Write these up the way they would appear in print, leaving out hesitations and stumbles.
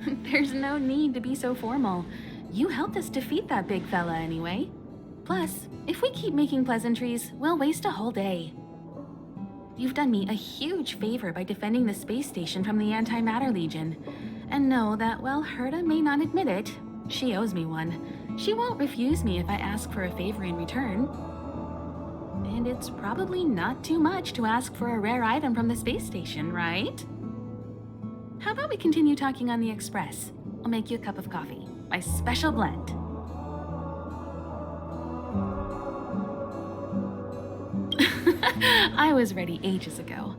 There's no need to be so formal. You helped us defeat that big fella anyway. Plus, if we keep making pleasantries, we'll waste a whole day. You've done me a huge favor by defending the space station from the Antimatter Legion. And know that while Herta may not admit it, she owes me one. She won't refuse me if I ask for a favor in return. And it's probably not too much to ask for a rare item from the space station, right? How about we continue talking on the express? I'll make you a cup of coffee, my special blend. I was ready ages ago.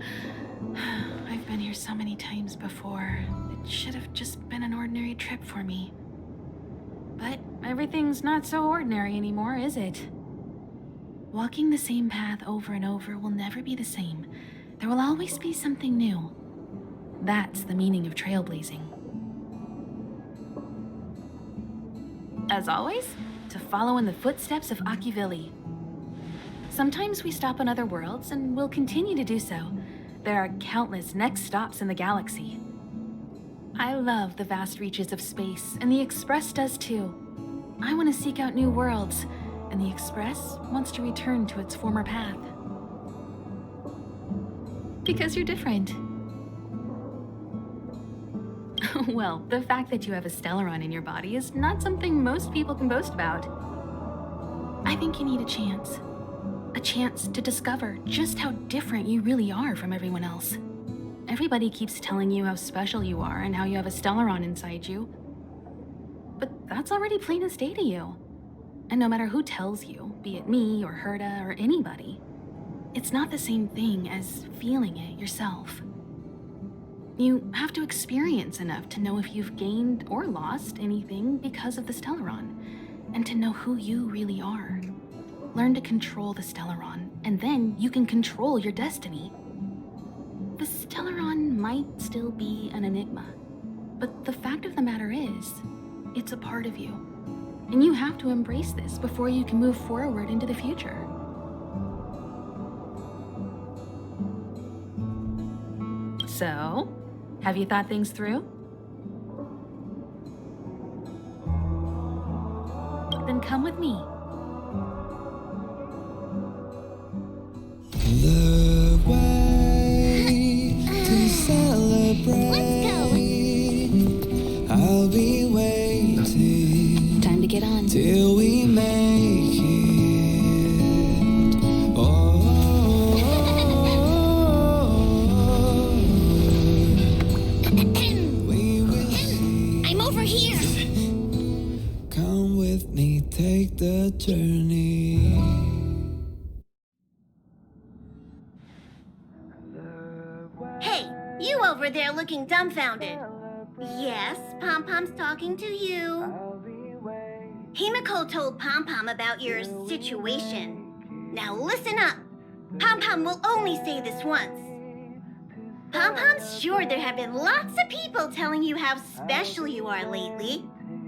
I've been here so many times before. It should have just been an ordinary trip for me. But everything's not so ordinary anymore, is it? Walking the same path over and over will never be the same. There will always be something new. That's the meaning of trailblazing. As always, to follow in the footsteps of Akivili. Sometimes we stop on other worlds, and we'll continue to do so. There are countless next stops in the galaxy. I love the vast reaches of space, and the Express does too. I want to seek out new worlds, and the Express wants to return to its former path. Because you're different. Well, the fact that you have a Stellaron in your body is not something most people can boast about. I think you need a chance. A chance to discover just how different you really are from everyone else. Everybody keeps telling you how special you are and how you have a Stellaron inside you. But that's already plain as day to you. And no matter who tells you, be it me or Herta or anybody, it's not the same thing as feeling it yourself. You have to experience enough to know if you've gained or lost anything because of the Stellaron, and to know who you really are. Learn to control the Stellaron, and then you can control your destiny. The Stellaron might still be an enigma, but the fact of the matter is, it's a part of you. And you have to embrace this before you can move forward into the future. So, have you thought things through? Then come with me. The way to celebrate. Let's go. I'll be waiting. Time to get on. Till we make it. Oh. We will see. I'm over here. Come with me, take the journey. Hey, you over there looking dumbfounded. Yes, Pom-Pom's talking to you. Himiko told Pom-Pom about your situation. Now listen up. Pom-Pom will only say this once. Pom-Pom's sure there have been lots of people telling you how special you are lately.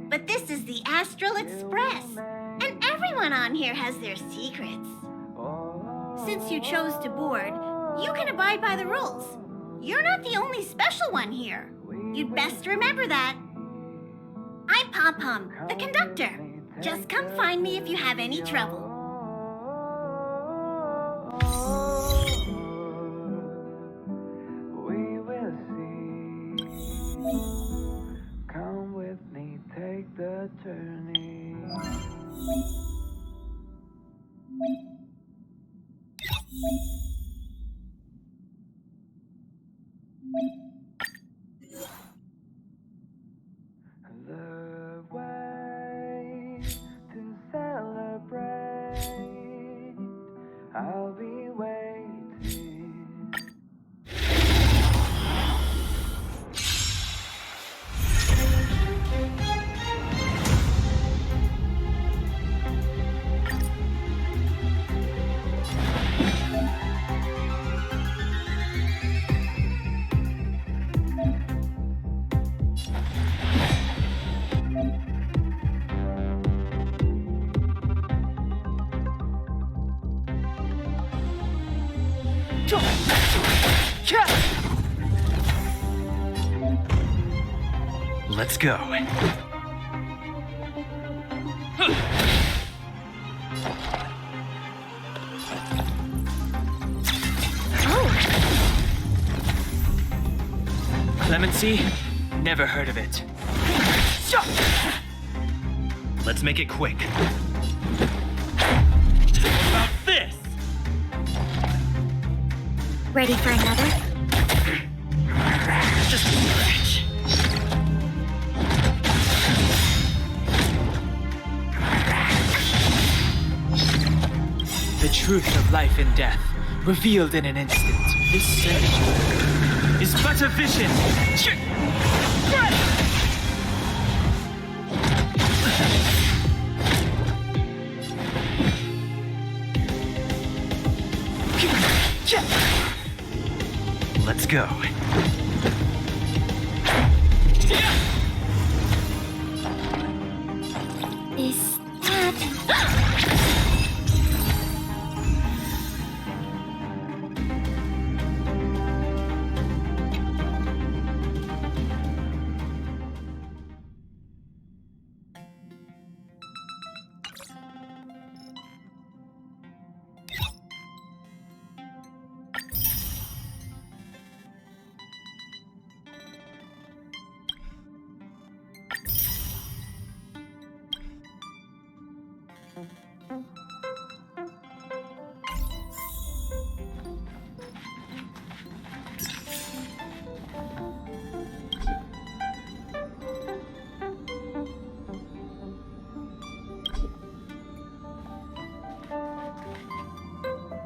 But this is the Astral Express, and everyone on here has their secrets. Since you chose to board, you can abide by the rules. You're not the only special one here. You'd best remember that. I'm Pom-Pom, the conductor. Just come find me if you have any trouble. We will see. Come with me, take the journey. The way to celebrate. I'll be waiting. Let's go. Clemency? Never heard of it. Let's make it quick. What about this? Ready for another? Just a scratch. The truth of life and death, revealed in an instant. This surgery is but a vision. Let's go. Is that...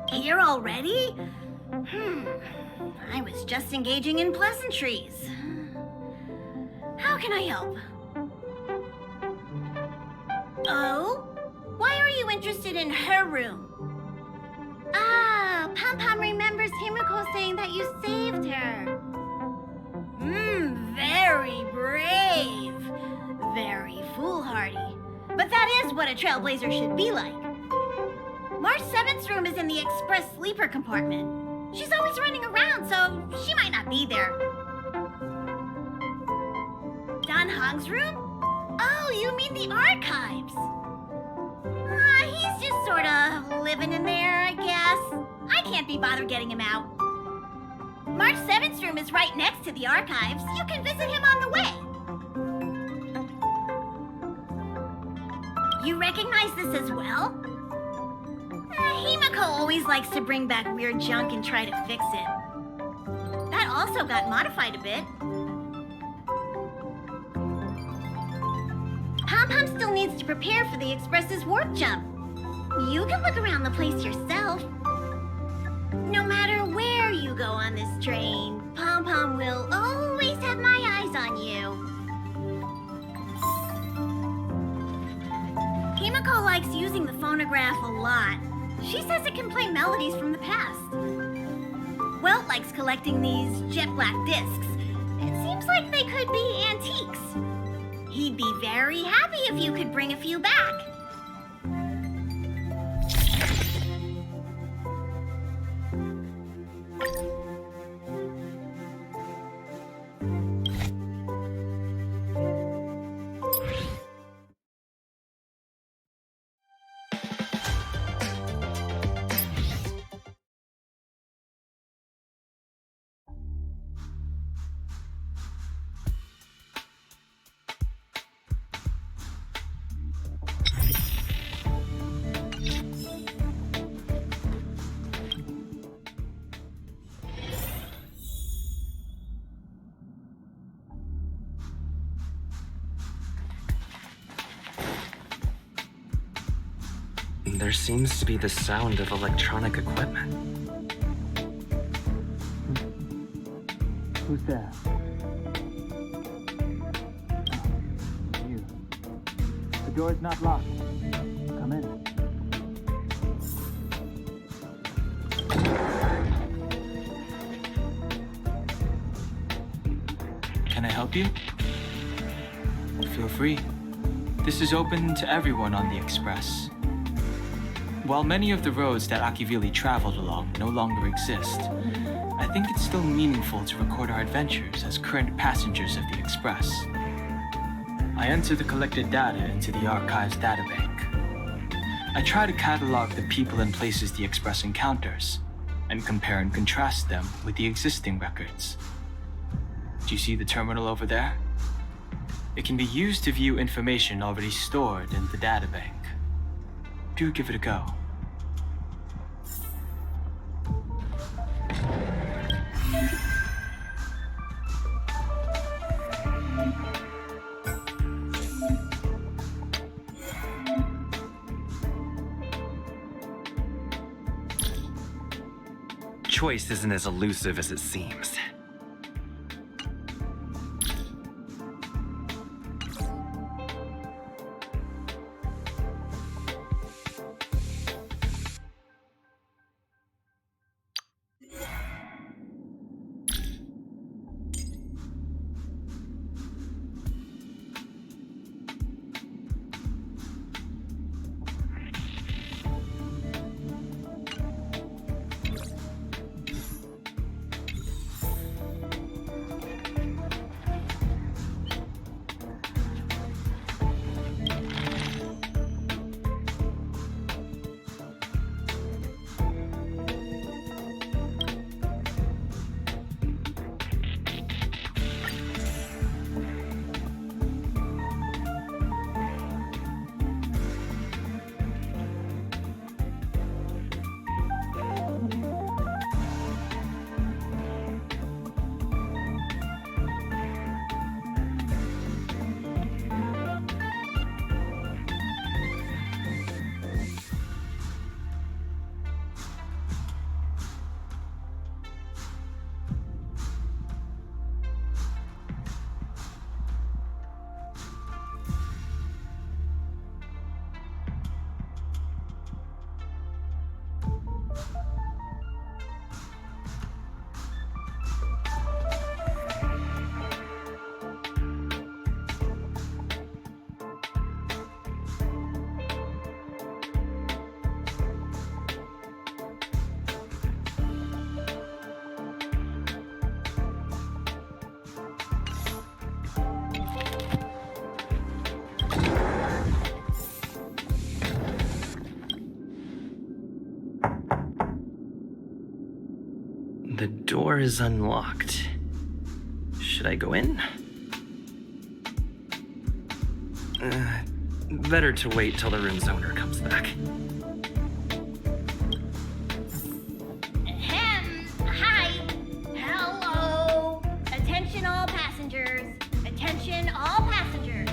Here already? I was just engaging in pleasantries. How can I help? Oh? Why are you interested in her room? Ah, Pom Pom remembers Himiko saying that you saved her. Very brave. Very foolhardy. But that is what a trailblazer should be like. March 7th's room is in the express sleeper compartment. She's always running around, so she might not be there. Don Hong's room? Oh, you mean the archives. He's just sort of living in there, I guess. I can't be bothered getting him out. March 7th's room is right next to the archives. You can visit him on the way. You recognize this as well? Himiko always likes to bring back weird junk and try to fix it. That also got modified a bit. Pom Pom still needs to prepare for the Express's warp jump. You can look around the place yourself. No matter where you go on this train, Pom Pom will always have my eyes on you. Himiko likes using the phonograph a lot. She says it can play melodies from the past. Welt likes collecting these jet black discs. It seems like they could be antiques. He'd be very happy if you could bring a few back. There seems to be the sound of electronic equipment. Who's there? You. The door is not locked. Come in. Can I help you? Feel free. This is open to everyone on the Express. While many of the roads that Akivili traveled along no longer exist, I think it's still meaningful to record our adventures as current passengers of the Express. I enter the collected data into the archive's databank. I try to catalog the people and places the Express encounters, and compare and contrast them with the existing records. Do you see the terminal over there? It can be used to view information already stored in the databank. Do give it a go. Choice isn't as elusive as it seems. The door is unlocked. Should I go in? Better to wait till the room's owner comes back. Hi. Hello. Attention all passengers. Attention all passengers.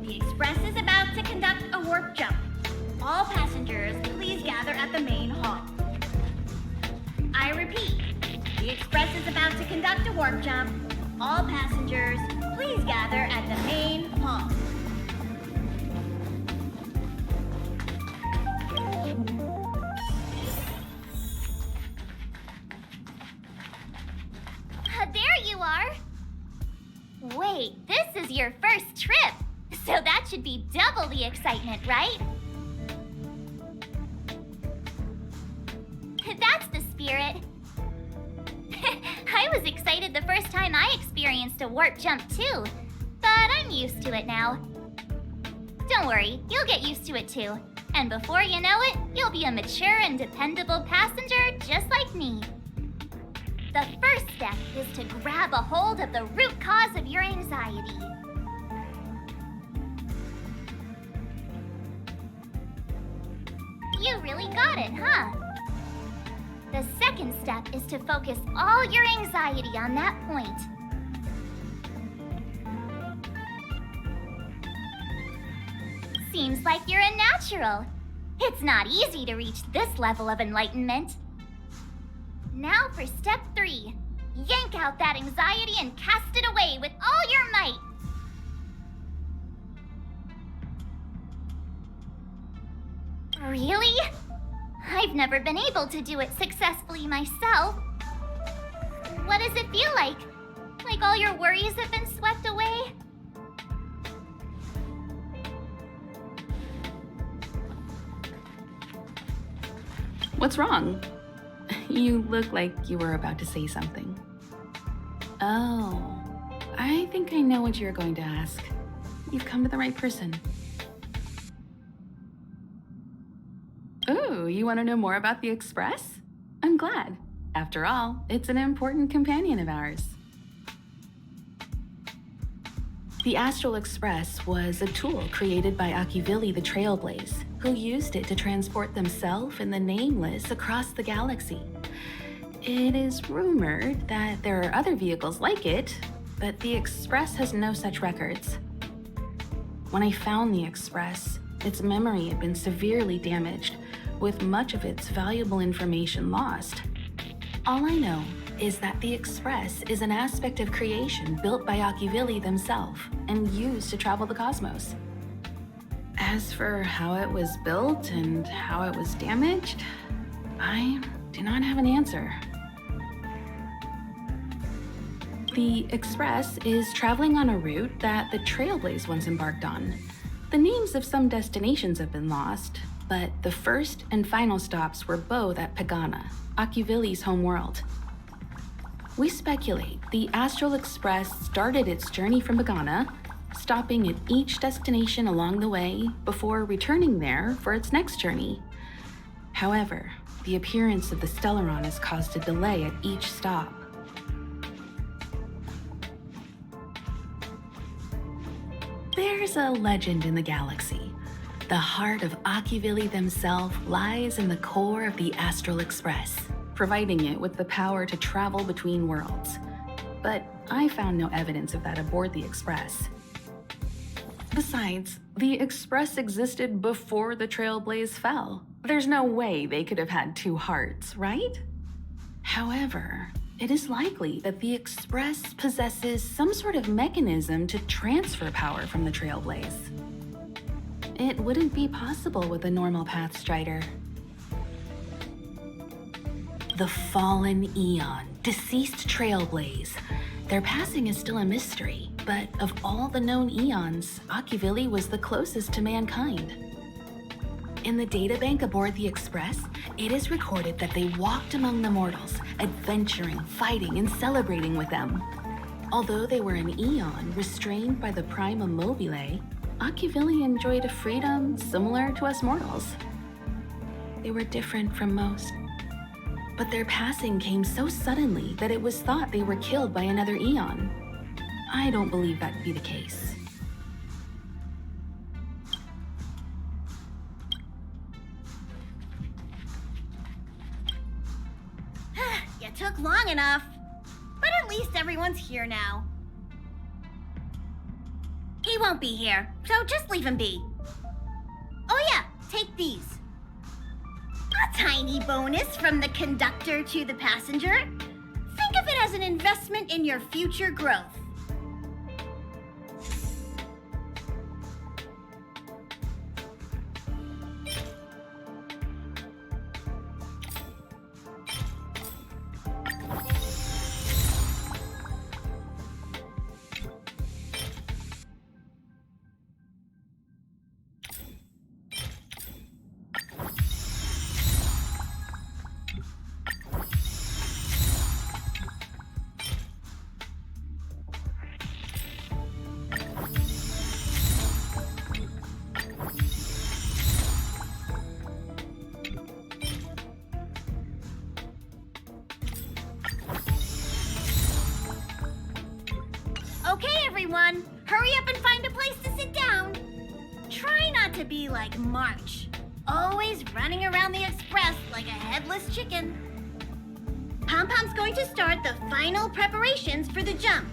The Express is about to conduct a warp jump. All passengers, please gather at the main hall. I repeat, the Express is about to conduct a warp jump. All passengers, please gather at the main hall. There you are! Wait, this is your first trip, so that should be double the excitement, right? That's the spirit. I was excited the first time I experienced a warp jump too, but I'm used to it now. Don't worry, you'll get used to it too. And before you know it, you'll be a mature and dependable passenger just like me. The first step is to grab a hold of the root cause of your anxiety. You really got it, huh? The second step is to focus all your anxiety on that point. Seems like you're a natural. It's not easy to reach this level of enlightenment. Now for step 3. Yank out that anxiety and cast it away with all your might. Really? I've never been able to do it successfully myself. What does it feel like? Like all your worries have been swept away? What's wrong? You look like you were about to say something. Oh, I think I know what you're going to ask. You've come to the right person. Ooh, you want to know more about the Express? I'm glad. After all, it's an important companion of ours. The Astral Express was a tool created by Akivili the Trailblaze, who used it to transport themselves and the Nameless across the galaxy. It is rumored that there are other vehicles like it, but the Express has no such records. When I found the Express, its memory had been severely damaged, with much of its valuable information lost. All I know is that the Express is an aspect of creation built by Akivili themselves and used to travel the cosmos. As for how it was built and how it was damaged, I do not have an answer. The Express is traveling on a route that the Trailblaze once embarked on. The names of some destinations have been lost, but the first and final stops were both at Pagana, Akivili's home world. We speculate the Astral Express started its journey from Pagana, stopping at each destination along the way before returning there for its next journey. However, the appearance of the Stellaron has caused a delay at each stop. There's a legend in the galaxy. The heart of Akivili themselves lies in the core of the Astral Express, providing it with the power to travel between worlds. But I found no evidence of that aboard the Express. Besides, the Express existed before the Trailblaze fell. There's no way they could have had two hearts, right? However, it is likely that the Express possesses some sort of mechanism to transfer power from the Trailblaze. It wouldn't be possible with a normal Path Strider. The fallen Eon, deceased Trailblaze. Their passing is still a mystery, but of all the known Eons, Akivili was the closest to mankind. In the databank aboard the Express, it is recorded that they walked among the mortals, adventuring, fighting, and celebrating with them. Although they were an Eon restrained by the Prima Mobile, Akivili enjoyed a freedom similar to us mortals. They were different from most. But their passing came so suddenly that it was thought they were killed by another Eon. I don't believe that to be the case. You took long enough. But at least everyone's here now. He won't be here, so just leave him be. Oh yeah, take these. A tiny bonus from the conductor to the passenger. Think of it as an investment in your future growth. Okay, everyone, hurry up and find a place to sit down. Try not to be like March, always running around the Express like a headless chicken. Pom-Pom's going to start the final preparations for the jump.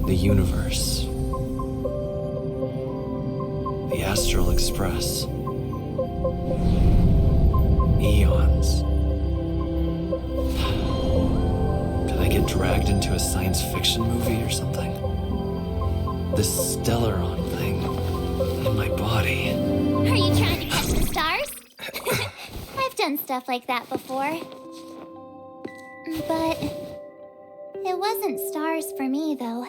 The universe. The Astral Express. eons. Did I get dragged into a science fiction movie or something? This Stellaron thing in my body. Are you trying to catch the stars? I've done stuff like that before. But it wasn't stars for me, though.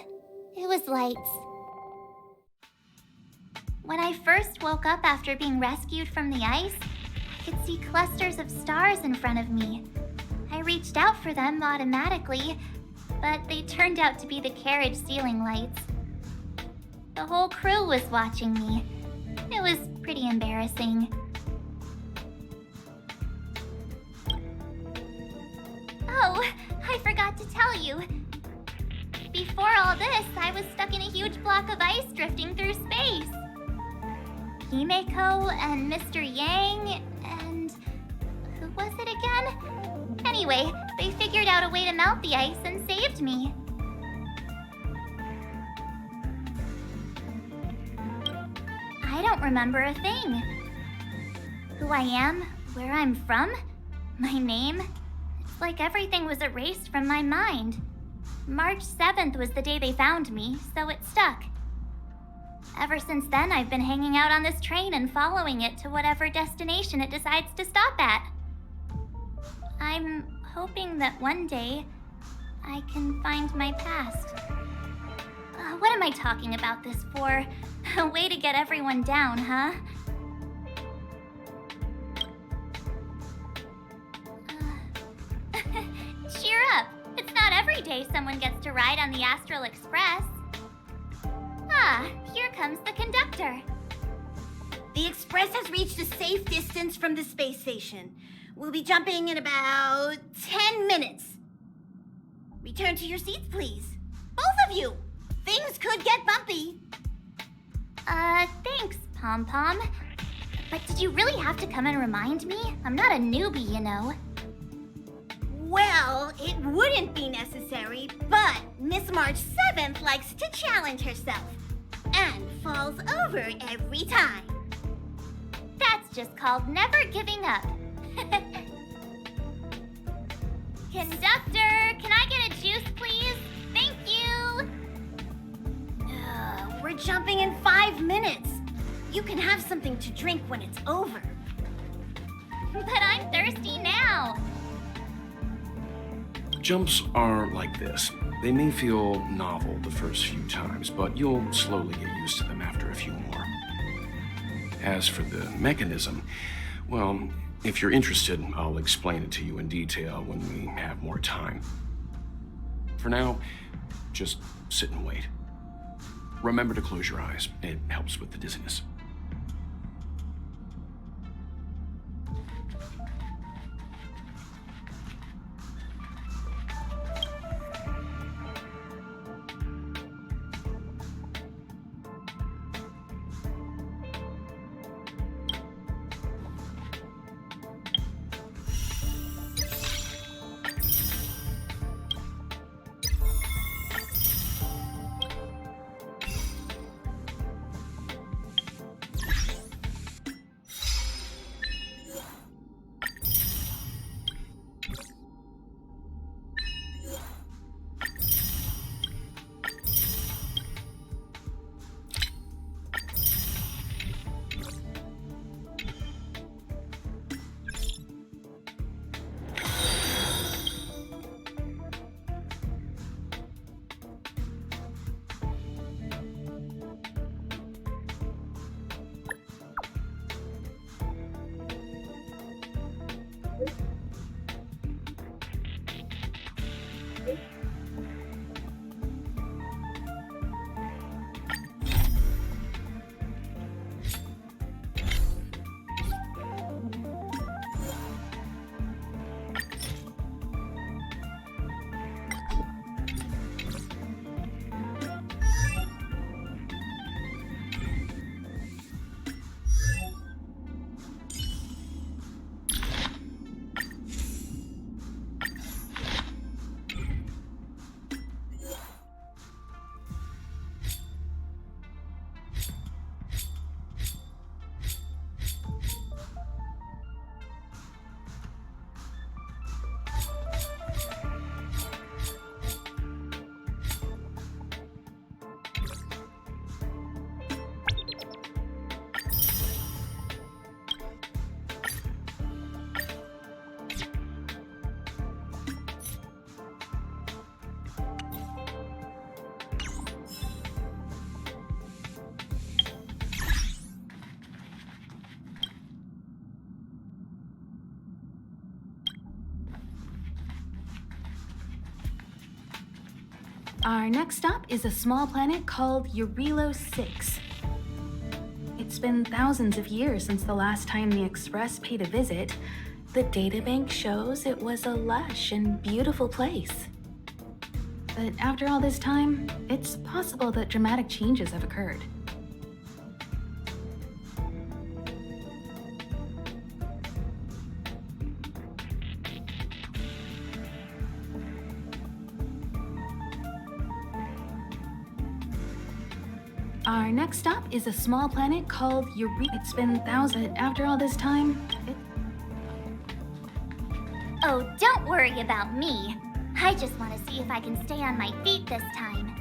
It was lights. When I first woke up after being rescued from the ice, I could see clusters of stars in front of me. I reached out for them automatically, but they turned out to be the carriage ceiling lights. The whole crew was watching me. It was pretty embarrassing. Oh, I forgot to tell you. Before all this, I was stuck in a huge block of ice drifting through space. Himeko and Mr. Yang and... who was it again? Anyway, they figured out a way to melt the ice and saved me. I don't remember a thing. Who I am, where I'm from, my name. It's like everything was erased from my mind. March 7th was the day they found me, so it stuck. Ever since then, I've been hanging out on this train and following it to whatever destination it decides to stop at. I'm hoping that one day I can find my past. What am I talking about this for? A way to get everyone down, huh? Cheer up! It's not every day someone gets to ride on the Astral Express. Ah, here comes the conductor. The Express has reached a safe distance from the space station. We'll be jumping in about 10 minutes. Return to your seats, please. Both of you! Things could get bumpy. Thanks, Pom-Pom. But did you really have to come and remind me? I'm not a newbie, you know. Well, it wouldn't be necessary, but Miss March 7th likes to challenge herself. And falls over every time. That's just called never giving up. Conductor, can I get a juice, please? Thank you! We're jumping in 5 minutes. You can have something to drink when it's over. But I'm thirsty now. Jumps are like this. They may feel novel the first few times, but you'll slowly get used to them after a few more. As for the mechanism, well, if you're interested, I'll explain it to you in detail when we have more time. For now, just sit and wait. Remember to close your eyes. It helps with the dizziness. Our next stop is a small planet called Eurilo 6. It's been thousands of years since the last time the Express paid a visit. The databank shows it was a lush and beautiful place. But after all this time, it's possible that dramatic changes have occurred. Our next stop is a small planet called It's been thousands. After all this time, Oh, don't worry about me. I just want to see if I can stay on my feet this time.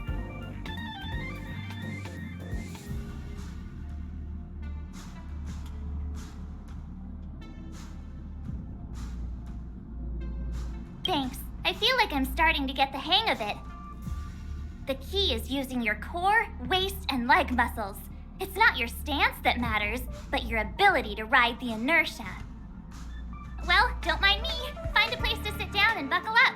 Thanks. I feel like I'm starting to get the hang of it. The key is using your core, waist, and leg muscles. It's not your stance that matters, but your ability to ride the inertia. Well, don't mind me. Find a place to sit down and buckle up.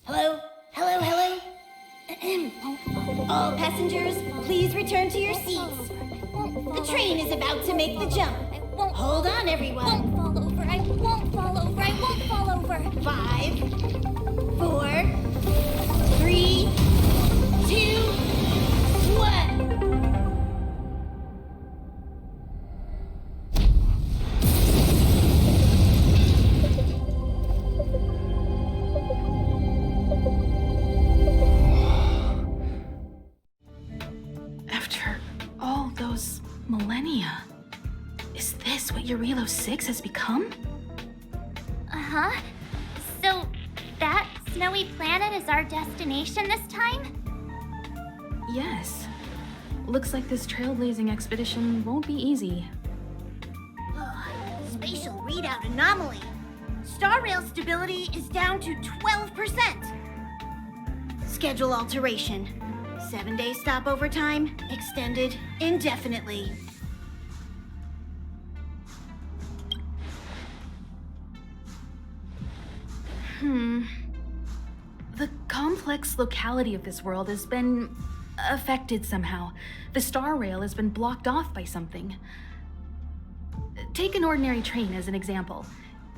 Hello? Hello, hello? All passengers, please return to your seats. The train is about to make the jump. Hold on, everyone. Fall over. I won't fall over. I won't fall over. 5, 4, 3, 2, 1. after all those millennia, is this what Eurilo 6 has become? Uh-huh. So, that snowy planet is our destination this time? Yes. Looks like this trailblazing expedition won't be easy. Spatial readout anomaly. Star rail stability is down to 12%. Schedule alteration. 7-day stopover time extended indefinitely. The complex locality of this world has been affected somehow. The star rail has been blocked off by something. Take an ordinary train as an example.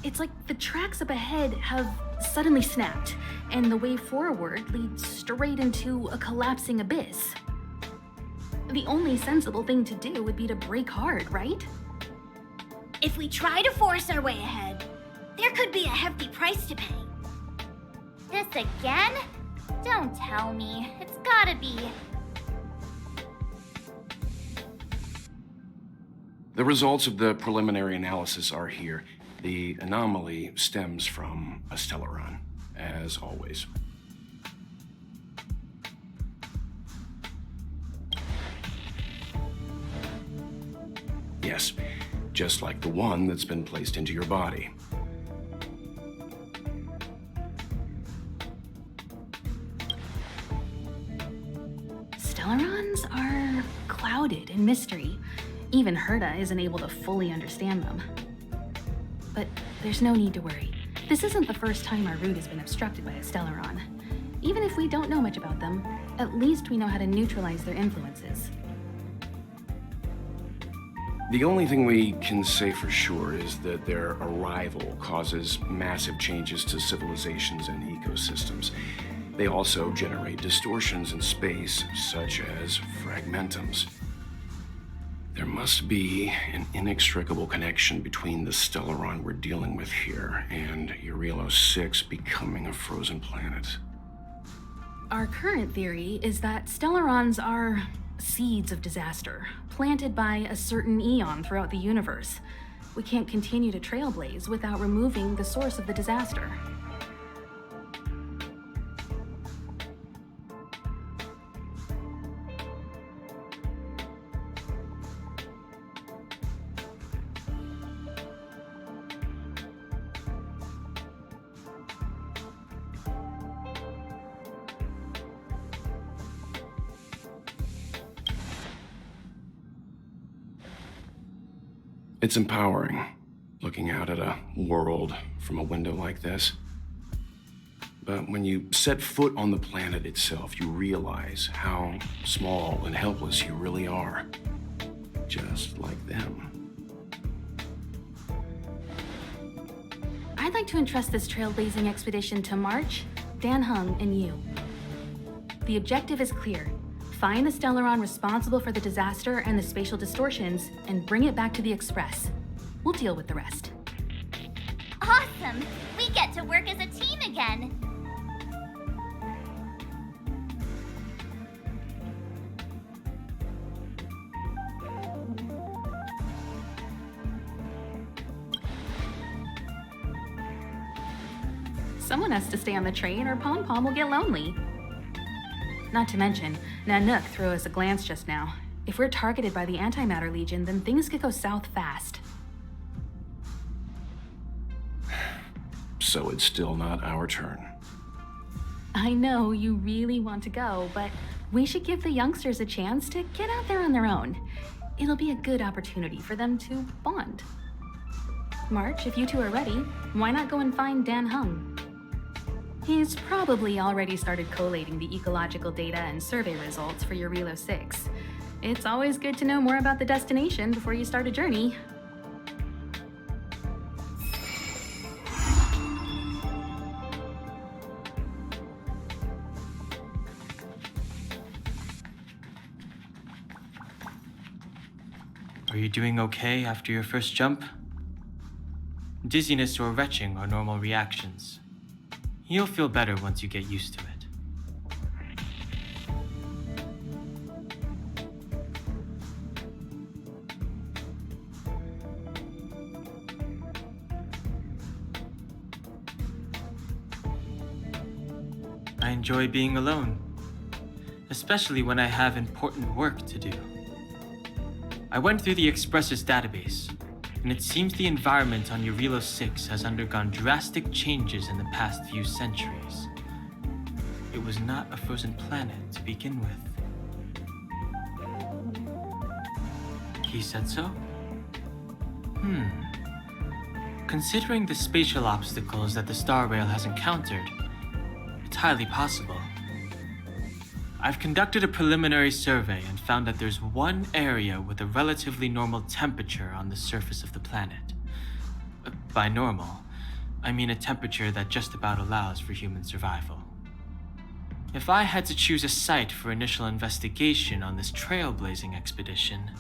It's like the tracks up ahead have suddenly snapped, and the way forward leads straight into a collapsing abyss. The only sensible thing to do would be to brake hard, right? If we try to force our way ahead, there could be a hefty price to pay. This again? Don't tell me. It's gotta be. The results of the preliminary analysis are here. The anomaly stems from a stellaron, as always. Yes, just like the one that's been placed into your body. Stellarons are clouded in mystery. Even Herta isn't able to fully understand them. But there's no need to worry. This isn't the first time our route has been obstructed by a Stellaron. Even if we don't know much about them, at least we know how to neutralize their influences. The only thing we can say for sure is that their arrival causes massive changes to civilizations and ecosystems. They also generate distortions in space, such as fragmentums. There must be an inextricable connection between the Stellaron we're dealing with here and Eurilo 6 becoming a frozen planet. Our current theory is that Stellarons are seeds of disaster, planted by a certain eon throughout the universe. We can't continue to trailblaze without removing the source of the disaster. It's empowering, looking out at a world from a window like this. But when you set foot on the planet itself, you realize how small and helpless you really are. Just like them. I'd like to entrust this trailblazing expedition to March, Dan Hung, and you. The objective is clear. Find the Stellaron responsible for the disaster and the spatial distortions, and bring it back to the Express. We'll deal with the rest. Awesome! We get to work as a team again! Someone has to stay on the train or Pom Pom will get lonely. Not to mention, Nanook threw us a glance just now. If we're targeted by the Antimatter Legion, then things could go south fast. So it's still not our turn. I know you really want to go, but we should give the youngsters a chance to get out there on their own. It'll be a good opportunity for them to bond. March, if you two are ready, why not go and find Dan Hung? He's probably already started collating the ecological data and survey results for your Relo 6. It's always good to know more about the destination before you start a journey. Are you doing okay after your first jump? Dizziness or retching are normal reactions. You'll feel better once you get used to it. I enjoy being alone, especially when I have important work to do. I went through the Express's database, and it seems the environment on Relo 6 has undergone drastic changes in the past few centuries. It was not a frozen planet to begin with. He said so? Considering the spatial obstacles that the Star Rail has encountered, it's highly possible. I've conducted a preliminary survey and found that there's one area with a relatively normal temperature on the surface of the planet. By normal, I mean a temperature that just about allows for human survival. If I had to choose a site for initial investigation on this trailblazing expedition,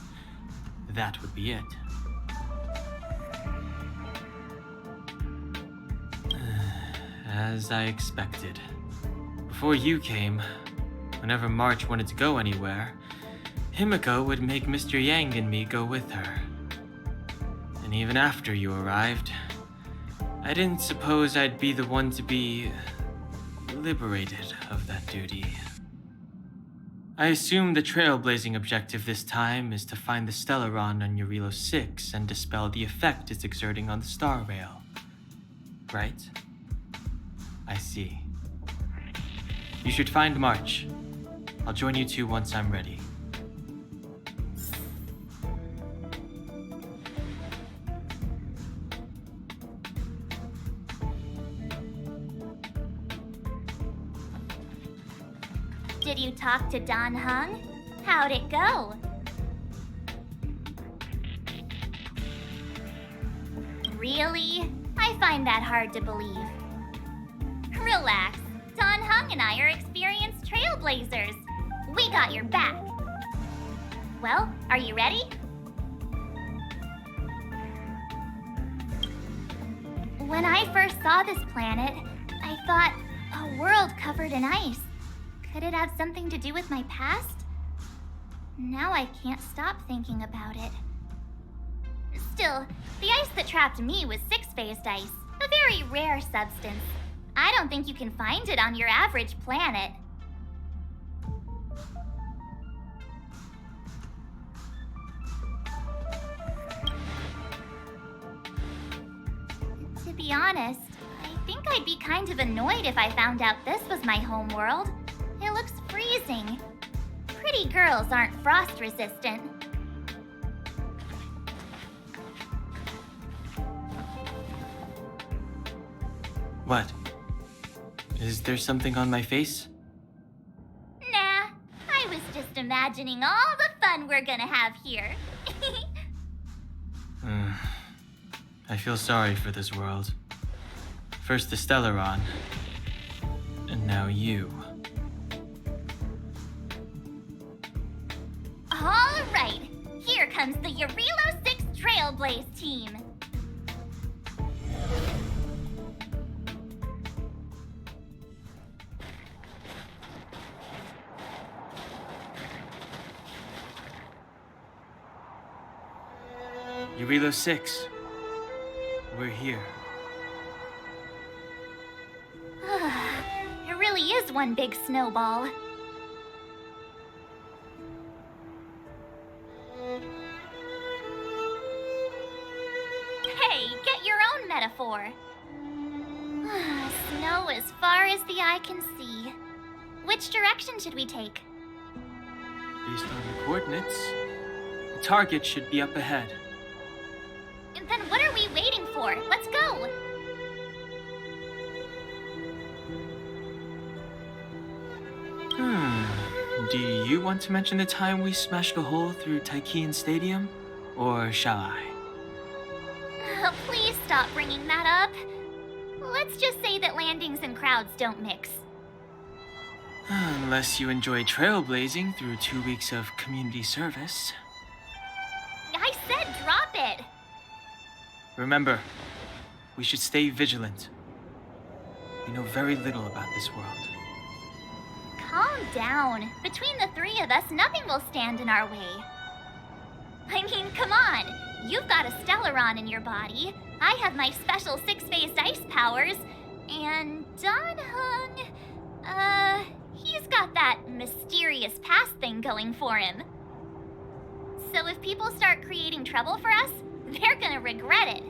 that would be it. As I expected. Before you came, whenever March wanted to go anywhere, Himiko would make Mr. Yang and me go with her. And even after you arrived, I didn't suppose I'd be the one to be liberated of that duty. I assume the trailblazing objective this time is to find the Stellaron on Relo 6 and dispel the effect it's exerting on the Star Rail. Right? I see. You should find March. I'll join you two once I'm ready. Did you talk to Dan Hung? How'd it go? Really? I find that hard to believe. Relax. Dan Hung and I are experienced trailblazers. We got your back. Well, are you ready? When I first saw this planet, I thought, a world covered in ice. Could it have something to do with my past? Now I can't stop thinking about it. Still, the ice that trapped me was six-phased ice, a very rare substance. I don't think you can find it on your average planet. To be honest, I think I'd be kind of annoyed if I found out this was my home world. It looks freezing. Pretty girls aren't frost resistant. What? Is there something on my face? Nah, I was just imagining all the fun we're gonna have here. I feel sorry for this world. First the Stellaron, and now you. All right, here comes the Eurilo 6 Trailblaze team. Eurilo 6. We're here. It really is one big snowball. Hey, get your own metaphor. Snow as far as the eye can see. Which direction should we take? Based on the coordinates, the target should be up ahead. Then what are we waiting for? Let's go! Do you want to mention the time we smashed a hole through Taikian Stadium? Or shall I? Please stop bringing that up. Let's just say that landings and crowds don't mix. Unless you enjoy trailblazing through 2 weeks of community service. I said drop it! Remember, we should stay vigilant. We know very little about this world. Calm down. Between the three of us, nothing will stand in our way. I mean, come on. You've got a Stellaron in your body. I have my special 6-phased ice powers. And Dan Hung... he's got that mysterious past thing going for him. So if people start creating trouble for us, they're gonna regret it.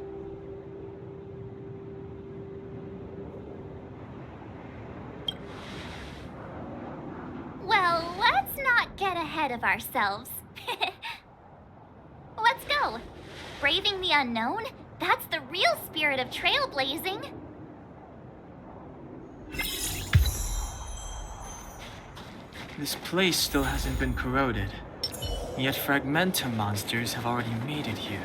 Well, let's not get ahead of ourselves. Let's go. Braving the unknown? That's the real spirit of trailblazing. This place still hasn't been corroded. Yet Fragmentum monsters have already made it here.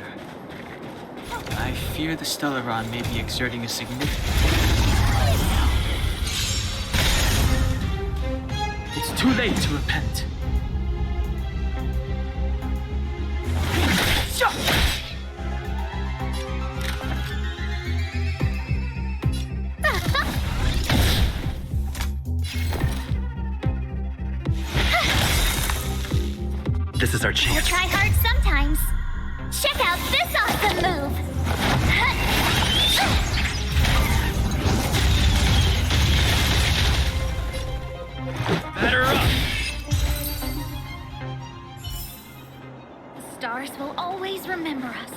I fear the Stellaron may be exerting a significant... It's too late to repent. This is our chance. We'll try hard sometimes. Check out this awesome move! Batter up! The stars will always remember us.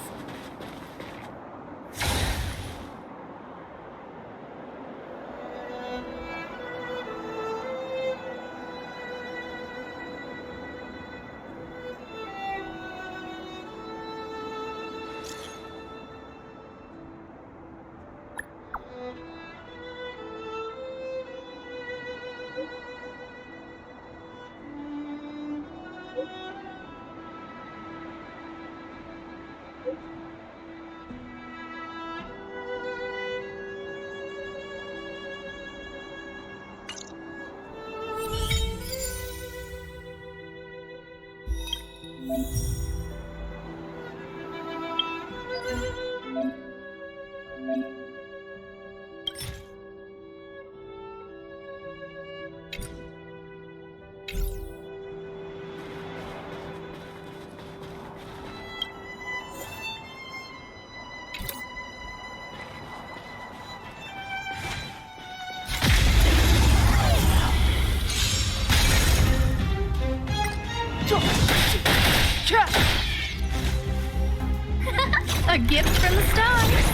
A gift from the stars.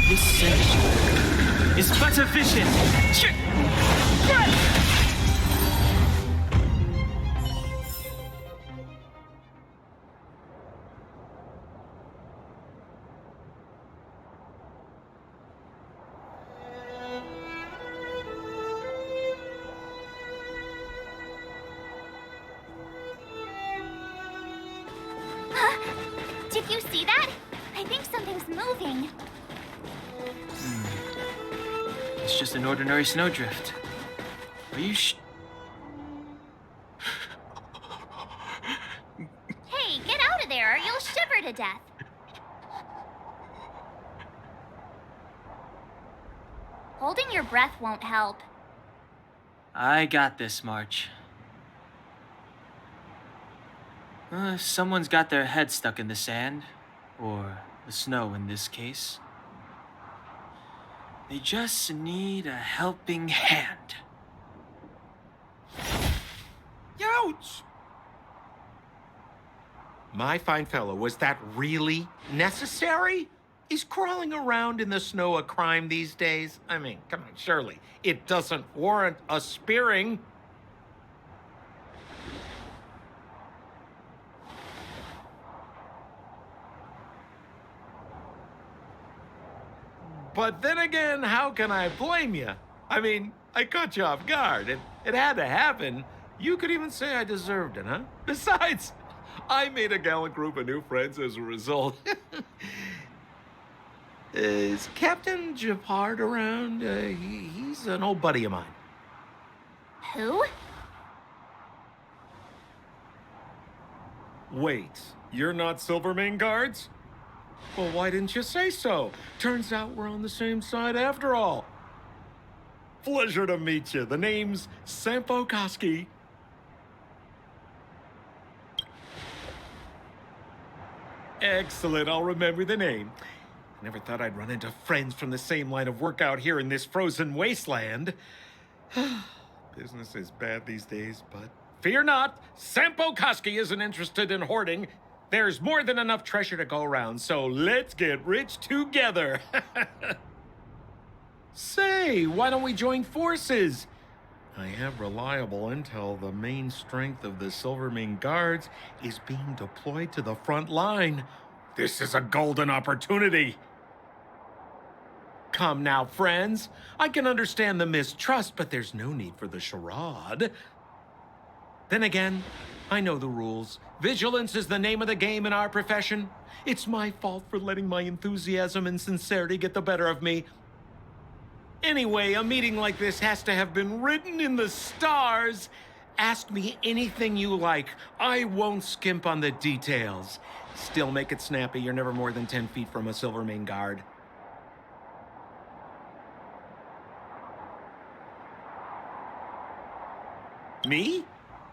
This sanctuary is but a vision. Did you see that? I think something's moving. It's just an ordinary snowdrift. Are you Hey, get out of there or you'll shiver to death. Holding your breath won't help. I got this, March. Someone's got their head stuck in the sand, or the snow in this case. They just need a helping hand. Ouch! My fine fellow, was that really necessary? Is crawling around in the snow a crime these days? I mean, come on, surely. It doesn't warrant a spearing. But then again, how can I blame you? I mean, I caught you off guard. It had to happen. You could even say I deserved it, huh? Besides, I made a gallant group of new friends as a result. Is Captain Japard around? He's an old buddy of mine. Who? Wait, you're not Silvermane Guards? Well, why didn't you say so? Turns out we're on the same side after all. Pleasure to meet you. The name's Sampo Koski. Excellent, I'll remember the name. Never thought I'd run into friends from the same line of work out here in this frozen wasteland. Business is bad these days, but fear not, Sampo Koski isn't interested in hoarding. There's more than enough treasure to go around, so let's get rich together. Say, why don't we join forces? I have reliable intel the main strength of the Silvermane Guards is being deployed to the front line. This is a golden opportunity. Come now, friends. I can understand the mistrust, but there's no need for the charade. Then again, I know the rules. Vigilance is the name of the game in our profession. It's my fault for letting my enthusiasm and sincerity get the better of me. Anyway, a meeting like this has to have been written in the stars. Ask me anything you like. I won't skimp on the details. Still make it snappy. You're never more than 10 feet from a Silvermane Guard. Me?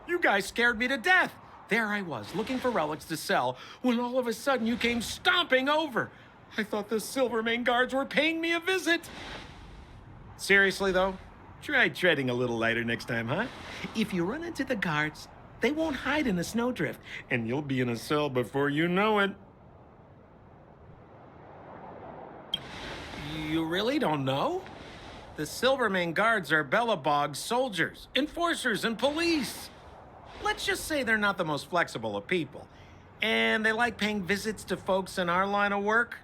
You guys scared me to death. There I was, looking for relics to sell, when all of a sudden you came stomping over. I thought the Silvermane Guards were paying me a visit. Seriously, though, try treading a little lighter next time, huh? If you run into the guards, they won't hide in a snowdrift, and you'll be in a cell before you know it. You really don't know? The Silvermane Guards are Bellabog soldiers, enforcers, and police. Let's just say they're not the most flexible of people. And they like paying visits to folks in our line of work.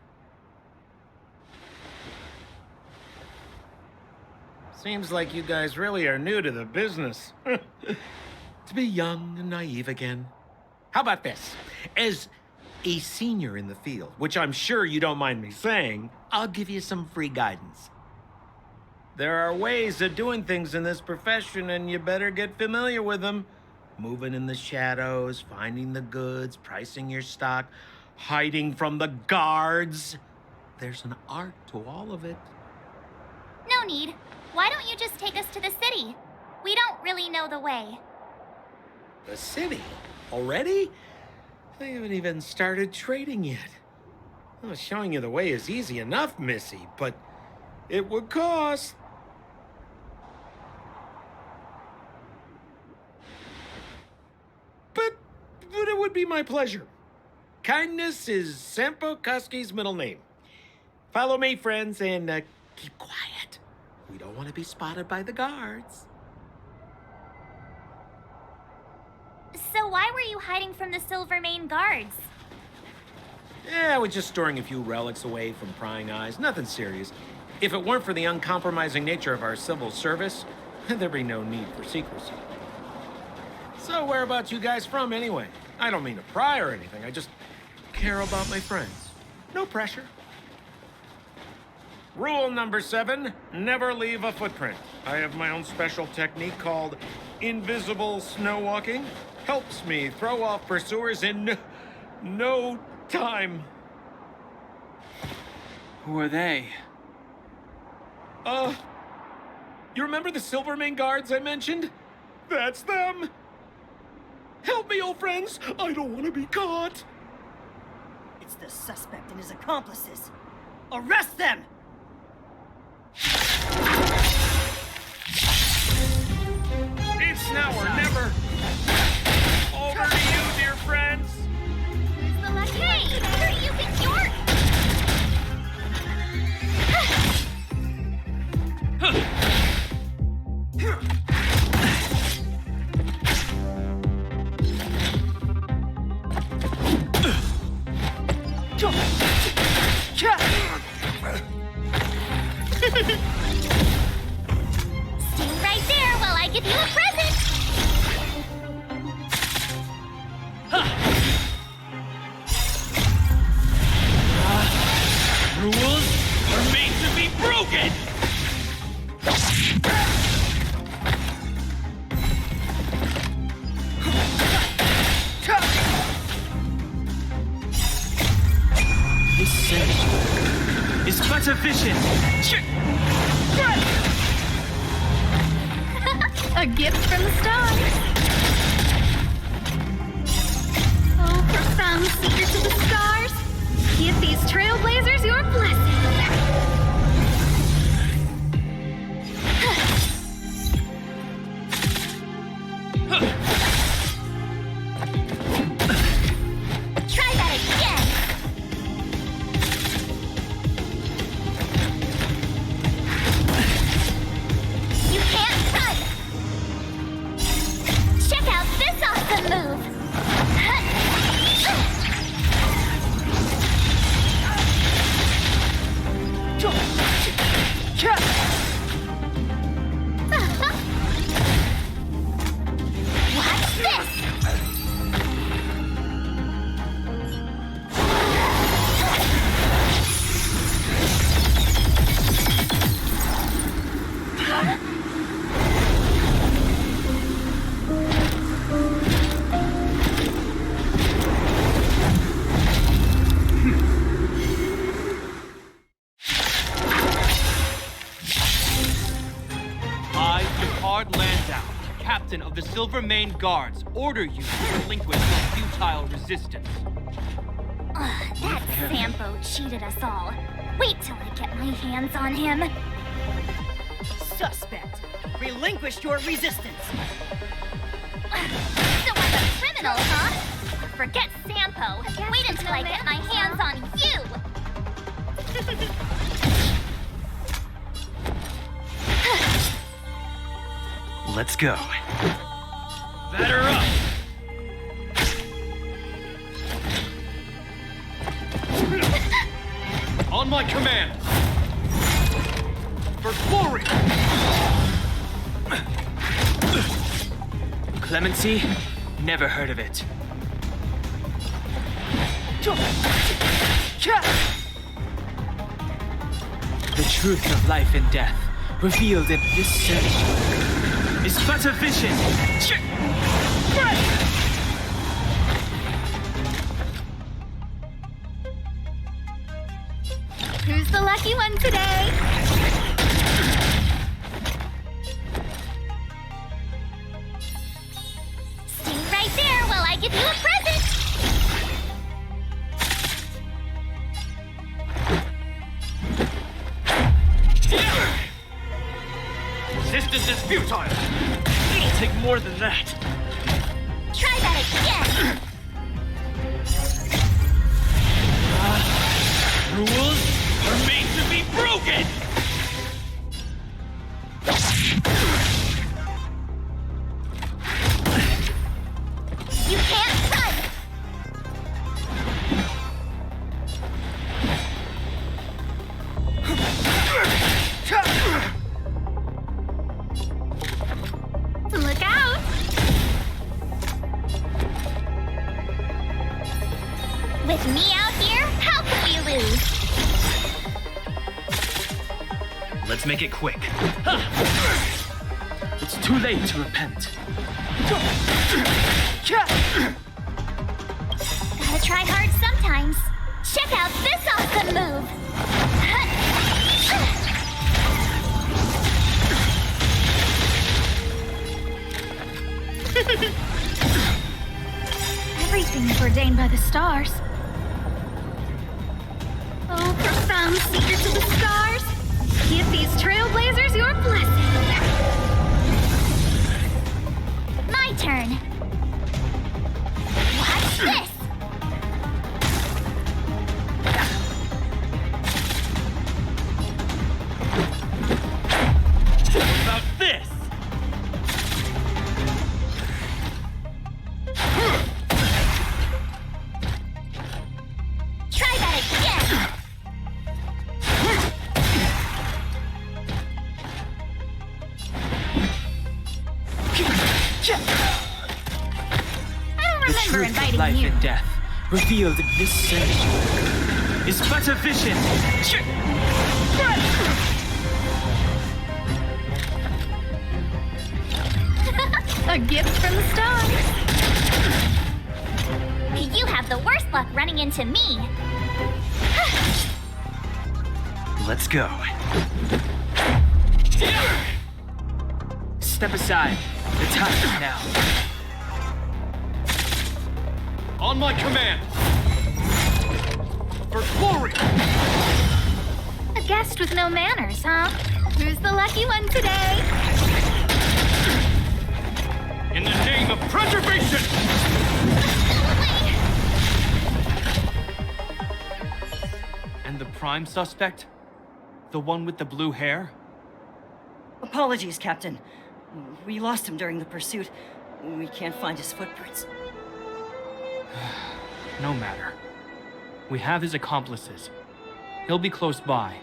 Seems like you guys really are new to the business. To be young and naive again. How about this? As a senior in the field, which I'm sure you don't mind me saying, I'll give you some free guidance. There are ways of doing things in this profession, and you better get familiar with them. Moving in the shadows, finding the goods, pricing your stock, hiding from the guards. There's an art to all of it. No need. Why don't you just take us to the city? We don't really know the way. The city? Already? They haven't even started trading yet. Well, showing you the way is easy enough, Missy, but it would cost. But it would be my pleasure. Kindness is Sampo Koski's middle name. Follow me, friends, and keep quiet. We don't want to be spotted by the guards. So why were you hiding from the Silvermane guards? Yeah, we're just storing a few relics away from prying eyes. Nothing serious. If it weren't for the uncompromising nature of our civil service, there'd be no need for secrecy. So whereabouts you guys from, anyway? I don't mean to pry or anything. I just care about my friends. No pressure. Rule number 7, never leave a footprint. I have my own special technique called invisible snow walking. Helps me throw off pursuers in no time. Who are they? You remember the Silvermane guards I mentioned? That's them. Help me, old friends. I don't want to be caught. It's the suspect and his accomplices. Arrest them! It's now or never. Over to you, dear friends. Who's the lucky one? Who do you think you're? Stand right there while I give you a present. Rules are made to be broken! This sanctuary is but a vision. A gift from the stars. Oh, profound secrets of the stars. Give these trailblazers your blessing. Try that again. You can't run. Check out this awesome move. Watch this. I, Picard Landau, captain of the Silvermane Guards, order you to relinquish your futile resistance. That Sampo cheated us all. Wait till I get my hands on him. Suspect, relinquish your resistance. So I'm a criminal, huh? Forget Sampo. Wait until I get my hands on you. Let's go. Batter up! On my command! For glory! Clemency? Never heard of it. The truth of life and death, revealed in this sanctuary, is but a vision. Who's the lucky one today? Stay right there while I give you a present. Resistance is futile! It'll take more than that. Try that again. Rules are made to be broken! With me out here, how could we lose? Let's make it quick. It's too late to repent. Gotta try hard sometimes. Check out this awesome move! Everything is ordained by the stars. Oh, profound secrets of the stars. Give these trailblazers your blessing. My turn. Watch this! What about this? Try that again! I don't The remember truth of inviting life you. and death, revealed in this sanctuary, is but a vision. A gift from the stars. You have the worst luck running into me. Let's go. Step aside. The time is now. On my command! For glory! A guest with no manners, huh? Who's the lucky one today? In the name of preservation! And the prime suspect? The one with the blue hair? Apologies, Captain. We lost him during the pursuit. We can't find his footprints. No matter. We have his accomplices. He'll be close by,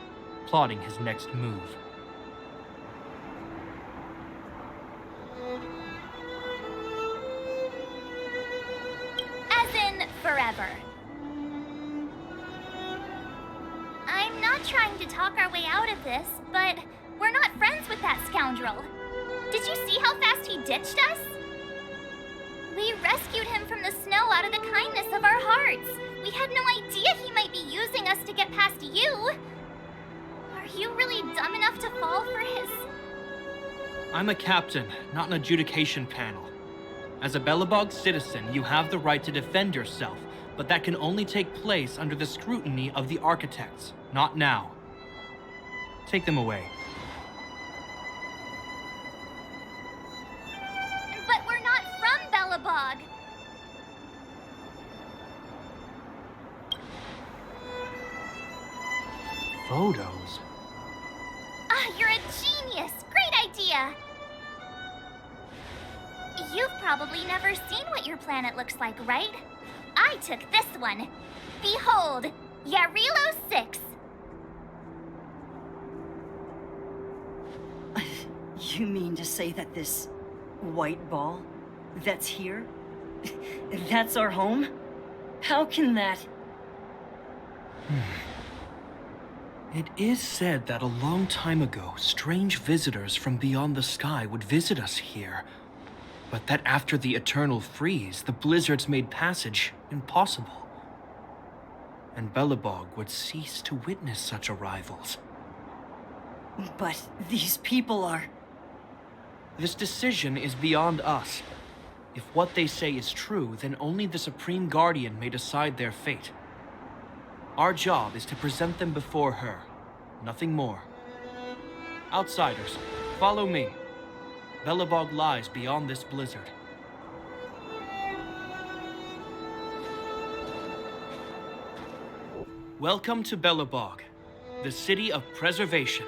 plotting his next move. As in, forever. I'm not trying to talk our way out of this, but we're not friends with that scoundrel. Did you see how fast he ditched us? We rescued him from the snow out of the kindness of our hearts. We had no idea he might be using us to get past you. Are you really dumb enough to fall for his... I'm a captain, not an adjudication panel. As a Belobog citizen, you have the right to defend yourself, but that can only take place under the scrutiny of the architects, not now. Take them away. But we're not from Belobog. Photos? Ah, you're a genius! Great idea! You've probably never seen what your planet looks like, right? I took this one. Behold, Yarilo 6. You mean to say that this white ball that's here, that's our home? How can that... It is said that a long time ago, strange visitors from beyond the sky would visit us here. But that after the eternal freeze, the blizzards made passage impossible. And Belobog would cease to witness such arrivals. But these people are... This decision is beyond us. If what they say is true, then only the Supreme Guardian may decide their fate. Our job is to present them before her. Nothing more. Outsiders, follow me. Belobog lies beyond this blizzard. Welcome to Belobog, the city of preservation.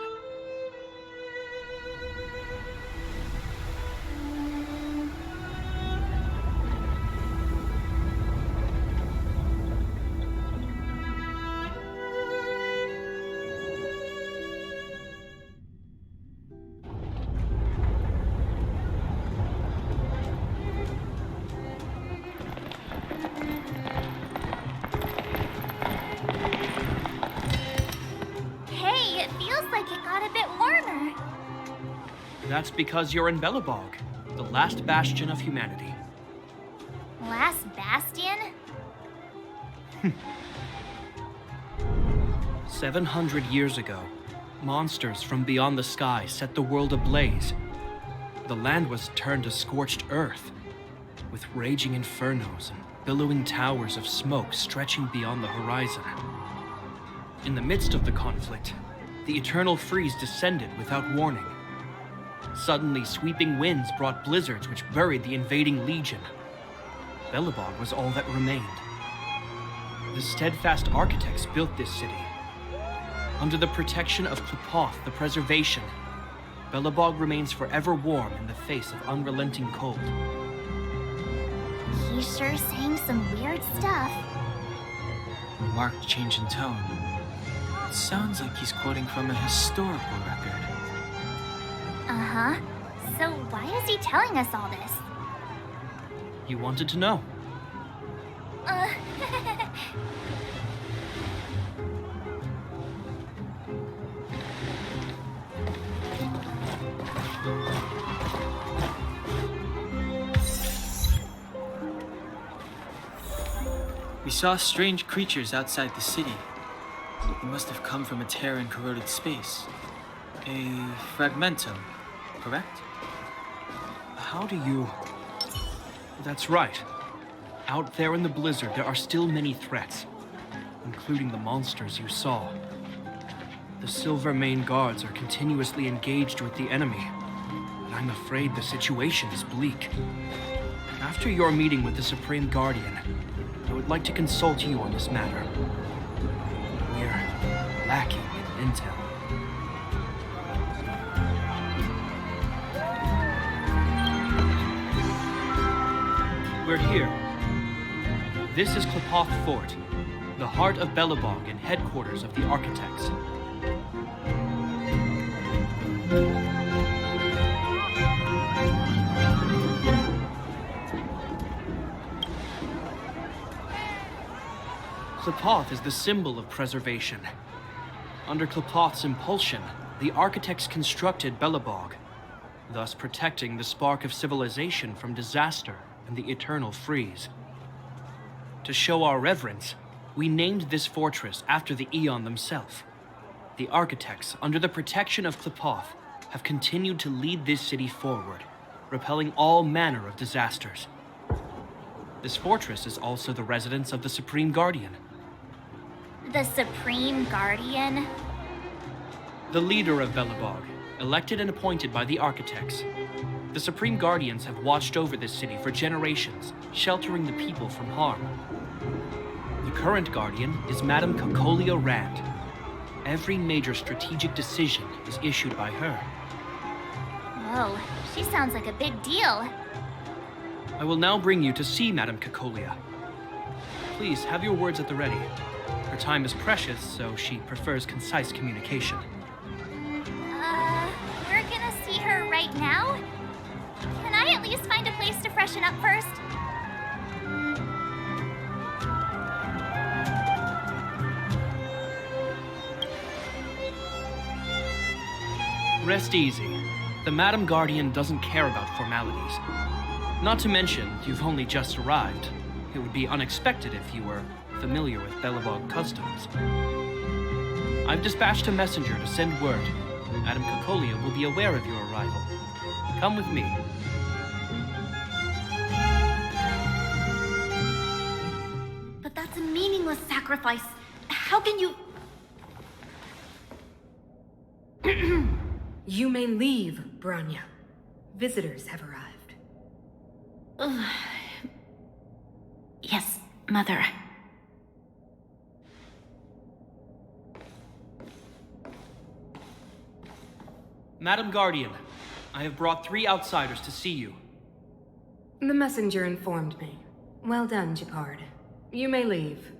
That's because you're in Belobog, the last bastion of humanity. Last bastion? 700 years ago, monsters from beyond the sky set the world ablaze. The land was turned to scorched earth, with raging infernos and billowing towers of smoke stretching beyond the horizon. In the midst of the conflict, the eternal freeze descended without warning. Suddenly, sweeping winds brought blizzards which buried the invading legion. Belobog was all that remained. The steadfast architects built this city. Under the protection of Klepoth, the Preservation, Belobog remains forever warm in the face of unrelenting cold. He's sure saying some weird stuff. A marked change in tone. It sounds like he's quoting from a historical record. Uh-huh. So why is he telling us all this? You wanted to know. Uh... We saw strange creatures outside the city. They must have come from a tear in corroded space. A fragmentum, correct? How do you... That's right. Out there in the blizzard, there are still many threats, including the monsters you saw. The Silvermane guards are continuously engaged with the enemy, and I'm afraid the situation is bleak. After your meeting with the Supreme Guardian, I would like to consult you on this matter. We're lacking in intel. We're here. This is Klepoth Fort, the heart of Belobog and headquarters of the Architects. Klepoth is the symbol of preservation. Under Klepoth's impulsion, the Architects constructed Belobog, thus protecting the spark of civilization from disaster and the eternal freeze. To show our reverence, we named this fortress after the Aeon themselves. The Architects, under the protection of Klepoth, have continued to lead this city forward, repelling all manner of disasters. This fortress is also the residence of the Supreme Guardian. The Supreme Guardian? The leader of Belobog, elected and appointed by the Architects. The Supreme Guardians have watched over this city for generations, sheltering the people from harm. The current Guardian is Madame Cocolia Rand. Every major strategic decision is issued by her. Whoa, she sounds like a big deal. I will now bring you to see Madame Cocolia. Please have your words at the ready. Her time is precious, so she prefers concise communication. We're gonna see her right now? Can I at least find a place to freshen up first? Rest easy. The Madam Guardian doesn't care about formalities. Not to mention, you've only just arrived. It would be unexpected if you were familiar with Belobog customs. I've dispatched a messenger to send word. Madame Cocolia will be aware of your arrival. Come with me. But that's a meaningless sacrifice. How can you... You may leave, Branya. Visitors have arrived. Yes, Mother. Madam Guardian, I have brought 3 outsiders to see you. The messenger informed me. Well done, Gepard. You may leave.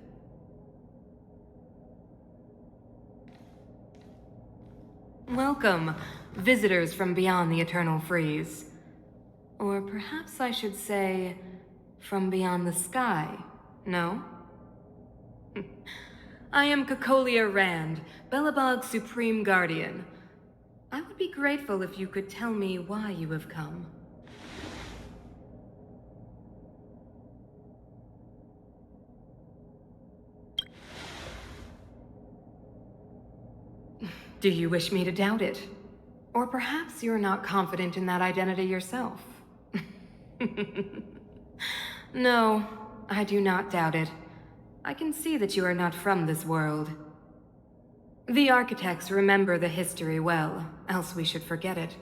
Welcome, visitors from beyond the eternal freeze. Or perhaps I should say, from beyond the sky, no? I am Cocolia Rand, Belobog's Supreme Guardian. I would be grateful if you could tell me why you have come. Do you wish me to doubt it? Or perhaps you're not confident in that identity yourself? No, I do not doubt it. I can see that you are not from this world. The architects remember the history well, else we should forget it.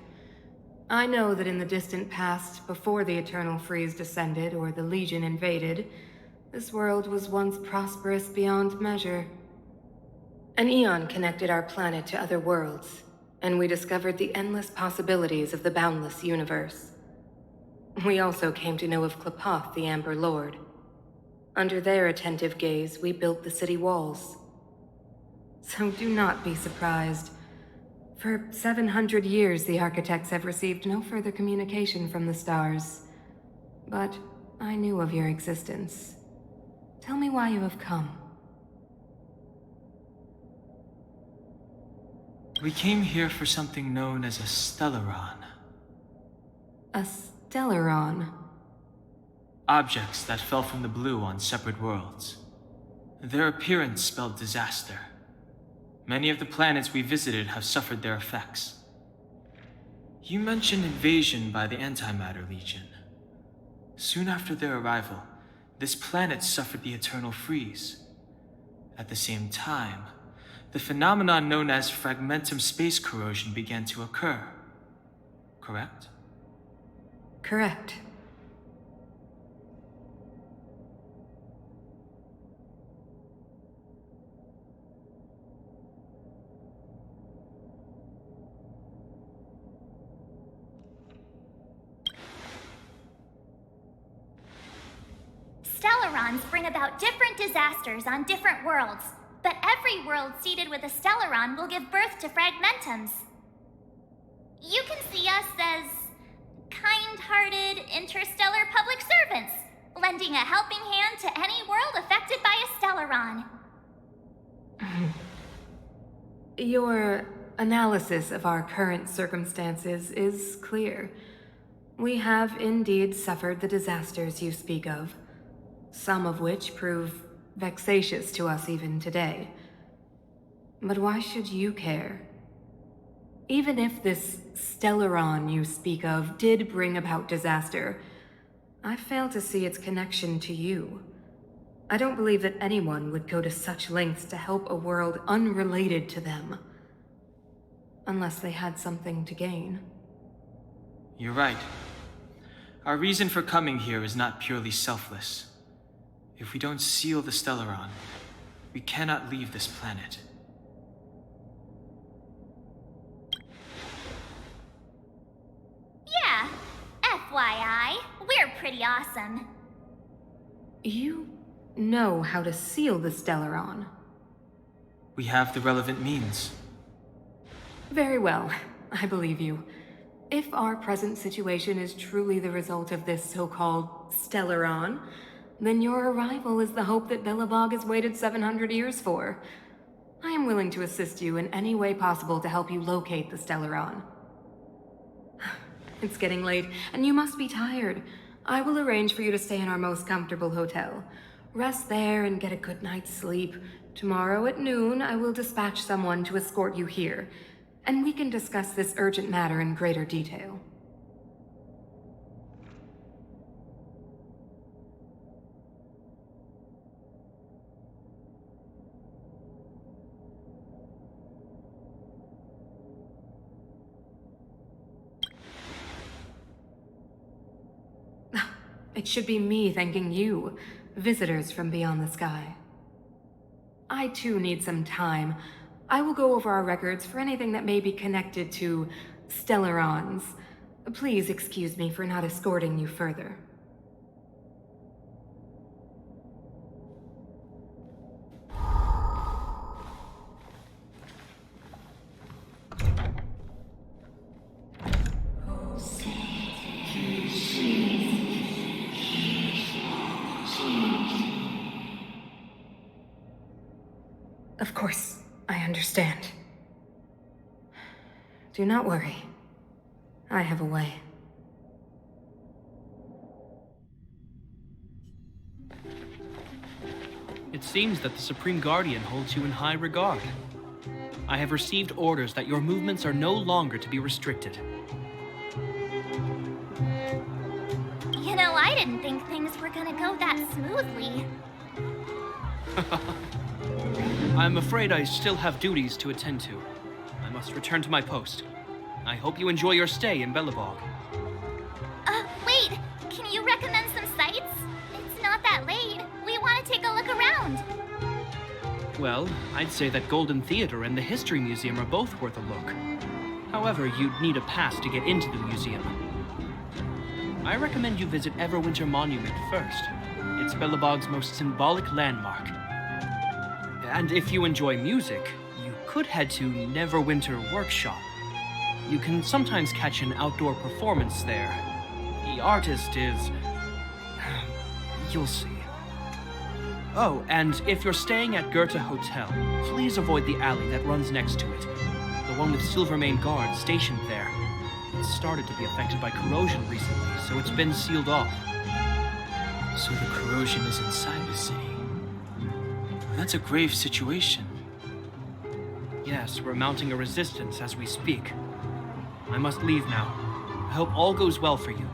I know that in the distant past, before the Eternal Freeze descended or the Legion invaded, this world was once prosperous beyond measure. An eon connected our planet to other worlds, and we discovered the endless possibilities of the boundless universe. We also came to know of Klapoth, the Amber Lord. Under their attentive gaze, we built the city walls. So do not be surprised. For 700 years, the architects have received no further communication from the stars. But I knew of your existence. Tell me why you have come. We came here for something known as a Stellaron. A Stellaron? Objects that fell from the blue on separate worlds. Their appearance spelled disaster. Many of the planets we visited have suffered their effects. You mentioned invasion by the Antimatter Legion. Soon after their arrival, this planet suffered the Eternal Freeze. At the same time, the phenomenon known as fragmentum space corrosion began to occur. Correct? Correct. Stellarons bring about different disasters on different worlds, but every world seeded with a Stellaron will give birth to fragmentums. You can see us as kind-hearted interstellar public servants, lending a helping hand to any world affected by a Stellaron. Your analysis of our current circumstances is clear. We have indeed suffered the disasters you speak of, some of which prove vexatious to us even today. But why should you care? Even if this Stellaron you speak of did bring about disaster, I fail to see its connection to you. I don't believe that anyone would go to such lengths to help a world unrelated to them. Unless they had something to gain. You're right. Our reason for coming here is not purely selfless. If we don't seal the Stellaron, we cannot leave this planet. Yeah, FYI, we're pretty awesome. You know how to seal the Stellaron. We have the relevant means. Very well, I believe you. If our present situation is truly the result of this so-called Stellaron, then your arrival is the hope that Belobog has waited 700 years for. I am willing to assist you in any way possible to help you locate the Stellaron. It's getting late, and you must be tired. I will arrange for you to stay in our most comfortable hotel. Rest there and get a good night's sleep. Tomorrow at noon, I will dispatch someone to escort you here, and we can discuss this urgent matter in greater detail. It should be me thanking you, visitors from beyond the sky. I too need some time. I will go over our records for anything that may be connected to Stellarons. Please excuse me for not escorting you further. Of course, I understand. Do not worry. I have a way. It seems that the Supreme Guardian holds you in high regard. I have received orders that your movements are no longer to be restricted. You know, I didn't think things were gonna go that smoothly. I'm afraid I still have duties to attend to. I must return to my post. I hope you enjoy your stay in Belobog. Wait! Can you recommend some sites? It's not that late. We want to take a look around. Well, I'd say that Golden Theater and the History Museum are both worth a look. However, you'd need a pass to get into the museum. I recommend you visit Everwinter Monument first. It's Belobog's most symbolic landmark. And if you enjoy music, you could head to Neverwinter Workshop. You can sometimes catch an outdoor performance there. The artist is... you'll see. Oh, and if you're staying at Goethe Hotel, please avoid the alley that runs next to it. The one with Silvermane guards stationed there. It's started to be affected by corrosion recently, so it's been sealed off. So the corrosion is inside the city. That's a grave situation. Yes, we're mounting a resistance as we speak. I must leave now. I hope all goes well for you.